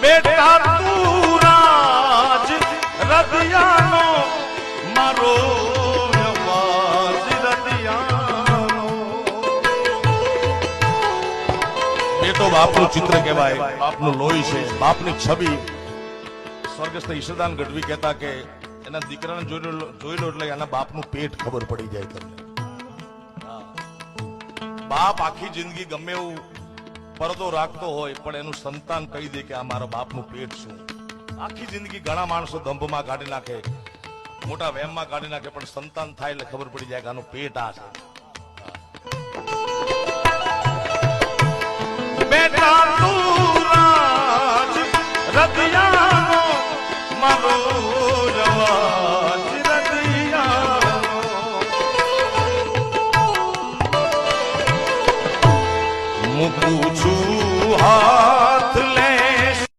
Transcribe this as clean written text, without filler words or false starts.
બેટા તું રાજ રદિયાનો મારો અવાજ રદિયાનો એ તો બાપનું ચિત્ર કહેવાય બાપનું લોહી છે બાપની છબી સ્વર્ગસ્થ ઈશ્વરદાન ગઢવી કહેતા કે એના દીકરાને જોઈ લો એટલે એના બાપનું પેટ ખબર પડી જાય તમને બાપ આખી જિંદગી ગમે એવું પરદો રાખતો હોય પણ એનું સંતાન કહી દે કે આ મારા બાપનું પેટ શું આખી જિંદગી ઘણા માણસો દંભમાં કાઢી નાખે મોટા વહેમમાં કાઢી નાખે પણ સંતાન થાય એટલે ખબર પડી જાય કે આનું પેટ આ છે બેટા તું રાજ રદિયાનો મારો